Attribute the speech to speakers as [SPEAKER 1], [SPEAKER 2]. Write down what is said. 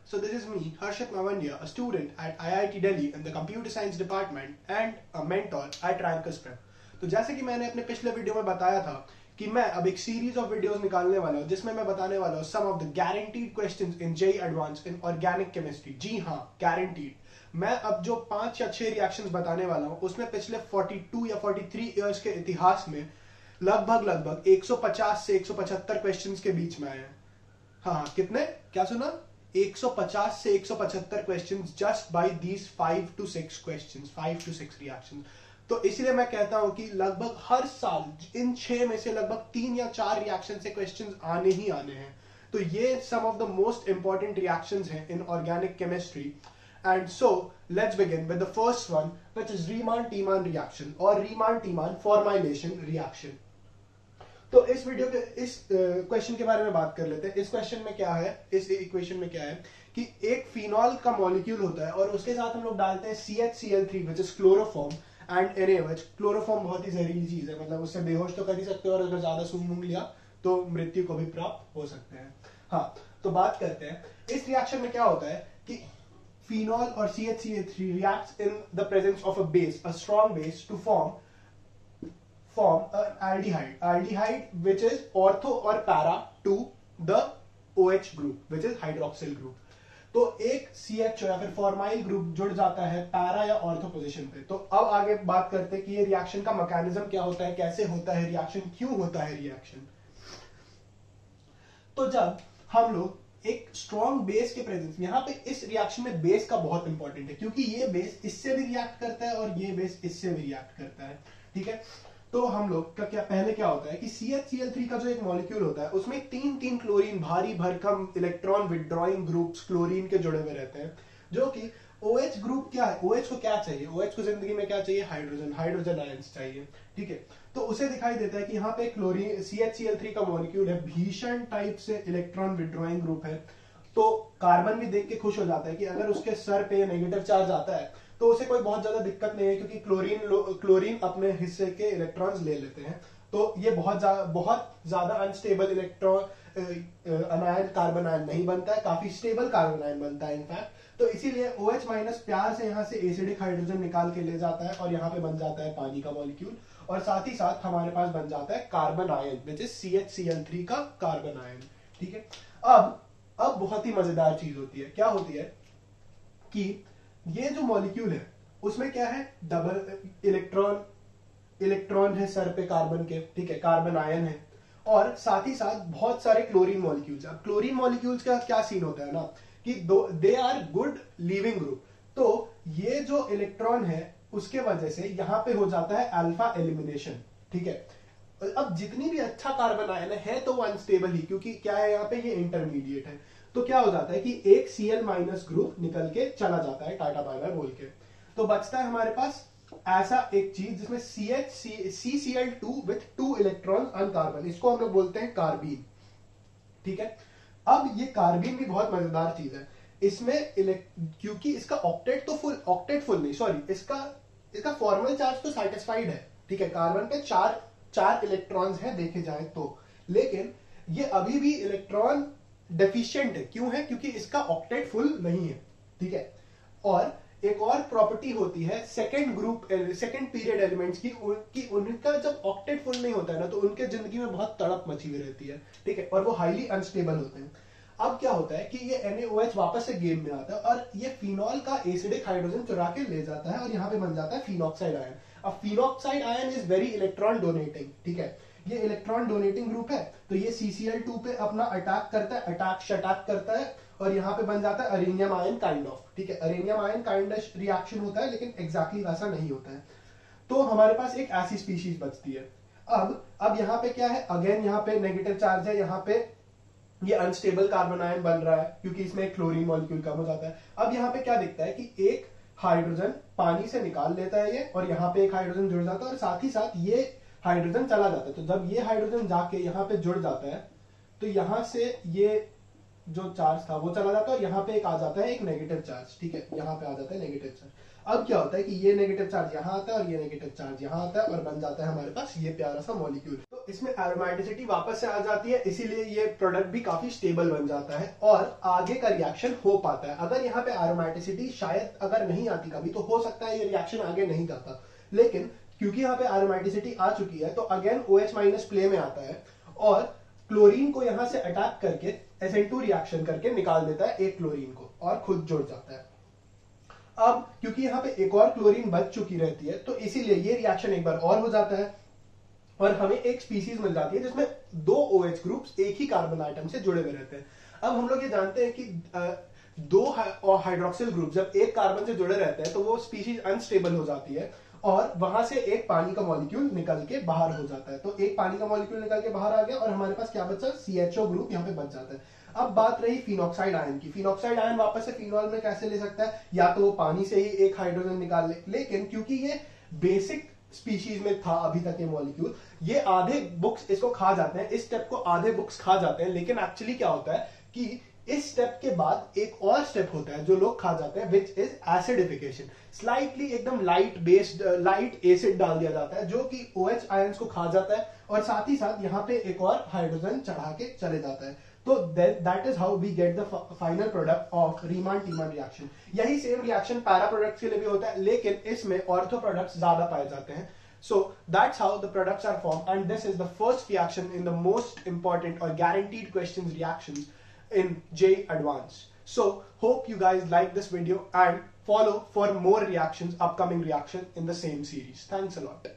[SPEAKER 1] So this is me, Harshit Mavandia, a student at IIT Delhi in the Computer Science Department and a mentor at Rankers Prep. तो जैसे कि मैंने अपने पिछले video में बताया था कि मैं अब एक सीरीज ऑफ वीडियोस निकालने वाला हूँ जिसमें मैं बताने वाला हूँ some of the guaranteed questions in JEE advance in organic chemistry. जी हाँ, गारंटीड। मैं अब जो 5 या 6 रिएक्शंस बताने वाला हूँ उसमें पिछले 42 या 43 इयर्स के इतिहास में लगभग 150 से 175 क्वेश्चंस के बीच में आए हैं। हाँ, कितने? क्या सुना? 150 से 175 questions just by these 5 to 6 questions, 5 to 6 reactions. तो इसलिए मैं कहता हूं कि लगभग हर साल इन 6 में से लगभग 3 या 4 रिएक्शन से क्वेश्चंस आने ही आने हैं। तो ये some of the most important reactions हैं in organic chemistry. And so let's begin with the first one, which is Reimer-Tiemann reaction और रीमान-टीमान फॉर्माइलेशन रिएक्शन। तो इस वीडियो के इस क्वेश्चन के बारे में बात कर लेते हैं। इस क्वेश्चन में क्या है, इस इक्वेशन में क्या है कि एक फिनॉल का मॉलिक्यूल होता है और उसके साथ हम लोग डालते हैं CHCl3 which is chloroform and NaOH। Chloroform बहुत ही जहरीली चीज है, मतलब उससे बेहोश तो कर ही सकते हो और अगर ज्यादा सूंघ लिया तो मृत्यु को भी प्राप्त हो सकते हैं। हाँ, तो बात करते हैं इस रिएक्शन में क्या होता है कि फिनॉल और CHCl3 reacts in the presence of a base, a strong base, to form an aldehyde which is ortho or para to the OH group which is hydroxyl group। तो एक CH या फिर फॉर्माइल ग्रुप जुड़ जाता है para या ortho position पे। तो अब आगे बात करते हैं कि ये रिएक्शन का मैकेनिज्म क्या होता है, कैसे होता है रिएक्शन, क्यों होता है रिएक्शन। तो जब हम लोग एक स्ट्रॉन्ग बेस के प्रेजेंस में, यहाँ पे इस रिएक्शन में बेस का बहुत इंपॉर्टेंट है क्योंकि ये बेस इससे भी रिएक्ट करता है और ये बेस इससे भी रिएक्ट करता है। ठीक है, तो हम लोग का पहले क्या होता है कि CHCl3 का जो एक मॉलिक्यूल होता है उसमें 3 क्लोरीन भारी भरकम इलेक्ट्रॉन विड्रॉइंग ग्रुप्स क्लोरीन के जुड़े हुए रहते हैं, जो कि OH ग्रुप क्या है, OH को क्या चाहिए, OH को जिंदगी में क्या चाहिए, हाइड्रोजन आयंस चाहिए। ठीक है, तो उसे दिखाई देता है कि यहाँ पे क्लोरीन CHCl3 का मॉलिक्यूल है, भीषण टाइप से इलेक्ट्रॉन विड्रॉइंग ग्रुप है। तो कार्बन भी देख के खुश हो जाता है कि अगर उसके सर पे नेगेटिव चार्ज आता है तो उसे कोई बहुत ज्यादा दिक्कत नहीं है क्योंकि क्लोरीन अपने हिस्से के इलेक्ट्रॉन्स ले लेते हैं। तो ये बहुत ज्यादा अनस्टेबल इलेक्ट्रॉन अनायन कार्बन आयन नहीं बनता है, काफी स्टेबल कार्बन आयन बनता है इनफैक्ट। तो इसीलिए OH- प्यार से यहाँ से एसिडिक हाइड्रोजन निकाल के ले जाता है और यहाँ पे बन जाता है पानी का मॉलिक्यूल और साथ ही साथ हमारे पास बन जाता है carbon ion which is CHCl3 का कार्बन आयन। ठीक है, अब बहुत ही मजेदार चीज होती है। क्या होती है कि ये जो मॉलिक्यूल है उसमें क्या है, डबल इलेक्ट्रॉन है सर पे कार्बन के। ठीक है, कार्बन आयन है और साथ ही साथ बहुत सारे क्लोरीन मॉलिक्यूल्स। अब क्लोरीन मॉलिक्यूल्स का क्या सीन होता है ना कि they are good leaving group. तो ये जो इलेक्ट्रॉन है उसके वजह से यहां पे हो जाता है अल्फा एलिमिनेशन। ठीक है, अब जितनी भी अच्छा कार्बन आयन है तो वो अनस्टेबल ही, क्योंकि क्या है यहाँ पे ये इंटरमीडिएट है। तो क्या हो जाता है कि एक Cl- ग्रुप निकल के चला जाता है टाटा बाय बाय बोल के। तो बचता है हमारे पास ऐसा एक चीज जिसमें CCl2 with 2 electron on carbon, इसको हम लोग बोलते हैं कार्बीन। ठीक है, अब ये कार्बीन भी बहुत मजेदार चीज है। इसमें क्योंकि इसका ऑक्टेट फुल नहीं, सॉरी, इसका फॉर्मल चार्ज तो सेटिस्फाइड है। ठीक है, कार्बन पे चार इलेक्ट्रॉन्स हैं देखे जाए तो, लेकिन ये अभी भी इलेक्ट्रॉन डेफिशिएंट है। क्यों है? क्योंकि इसका ऑक्टेट फुल नहीं है। ठीक है, और एक और प्रॉपर्टी होती है सेकंड पीरियड एलिमेंट्स की, उनका जब ऑक्टेट फुल नहीं होता है ना तो उनके जिंदगी में बहुत तड़प मची हुई रहती है। ठीक है, और वो हाईली अनस्टेबल होते हैं। अब क्या होता है कि ये NaOH वापस से गेम में आता है और ये फिनॉल का एसिडिक हाइड्रोजन चुरा के ले जाता है और यहाँ पे बन जाता है फिनॉक्साइड आयन। अब phenoxide ion is very electron donating. ठीक है, ये इलेक्ट्रॉन डोनेटिंग ग्रुप है, तो ये CCl2 पे अपना अटैक करता है और यहाँ पे बन जाता है अरेनियम आयन काइंड ऑफ। ठीक है, अरेनियम आयन काइंड ऑफ रिएक्शन होता है लेकिन एग्जैक्टली वैसा नहीं होता है। तो हमारे पास एक ऐसी स्पीशीज बचती है। अब यहाँ पे क्या है, अगेन यहाँ पे नेगेटिव चार्ज है, यहाँ पे ये अनस्टेबल कार्बन आयन बन रहा है क्योंकि इसमें क्लोरीन मॉलिक्यूल कम हो जाता है। अब यहाँ पे क्या दिखता है कि एक हाइड्रोजन पानी से निकाल लेता है ये और यहाँ पे एक हाइड्रोजन जुड़ जाता है और साथ ही साथ ये हाइड्रोजन चला जाता है। तो जब ये हाइड्रोजन जाके यहाँ पे जुड़ जाता है तो यहाँ से ये जो चार्ज था वो चला जाता है और यहाँ पे एक आ जाता है एक नेगेटिव चार्ज। ठीक है, यहाँ पे आ जाता है नेगेटिव चार्ज। अब क्या होता है कि ये नेगेटिव चार्ज यहाँ आता है और ये नेगेटिव चार्ज यहाँ आता है और बन जाता है हमारे पास ये प्यारा सा मॉलिक्यूल। तो इसमें एरोमेटिसिटी वापस से आ जाती है, इसीलिए ये प्रोडक्ट भी काफी स्टेबल बन जाता है और आगे का रिएक्शन हो पाता है। अगर यहाँ पे एरोमेटिसिटी शायद अगर नहीं आती कभी, तो हो सकता है ये रिएक्शन आगे नहीं जाता, लेकिन क्योंकि यहाँ पे एरोमेटिसिटी आ चुकी है तो अगेन OH- प्ले में आता है और क्लोरीन को यहां से अटैक करके SN2 रिएक्शन करके निकाल देता है एक क्लोरीन को और खुद जुड़ जाता है। अब क्योंकि यहाँ पे एक और क्लोरीन बच चुकी रहती है, तो इसीलिए ये रिएक्शन एक बार और हो जाता है और हमें एक स्पीसीज मिल जाती है जिसमें 2 OH ग्रुप्स एक ही कार्बन आइटम से जुड़े हुए रहते हैं। अब हम लोग ये जानते हैं कि दो हाइड्रोक्सिल ग्रुप जब एक कार्बन से जुड़े रहते हैं तो वो स्पीशीज अनस्टेबल हो जाती है और वहां से एक पानी का मॉलिक्यूल निकल के बाहर हो जाता है। तो एक पानी का मॉलिक्यूल निकल के बाहर आ गया और हमारे पास क्या बचा, CHO ग्रुप यहाँ पे बच जाता है। अब बात रही फिनॉक्साइड आयन की। फिनॉक्साइड आयन वापस से फिनॉल में कैसे ले सकता है, या तो वो पानी से ही एक हाइड्रोजन निकाल ले, लेकिन क्योंकि ये बेसिक स्पीशीज में था अभी तक ये मॉलिक्यूल, ये आधे बुक्स इसको खा जाते हैं, इस स्टेप को आधे बुक्स खा जाते हैं। लेकिन एक्चुअली क्या होता है कि इस स्टेप के बाद एक और स्टेप होता है जो लोग खा जाते हैं, विच इज एसिडिफिकेशन। स्लाइटली एकदम लाइट एसिड डाल दिया जाता है जो कि OH आयंस को खा जाता है और साथ ही साथ यहाँ पे एक और हाइड्रोजन चढ़ा के चले जाता है। तो that is how we get the final product of Reimer-Tiemann reaction. यही सेम रिएक्शन पैरा प्रोडक्ट्स के लिए भी होता है, लेकिन इसमें ऑर्थो प्रोडक्ट्स ज्यादा पाए जाते हैं। So that's how the products are formed, and this is the first reaction in the most important or guaranteed questions reactions in JEE Advanced. So hope you guys like this video and follow for more reactions, upcoming reactions in the same series. Thanks a lot.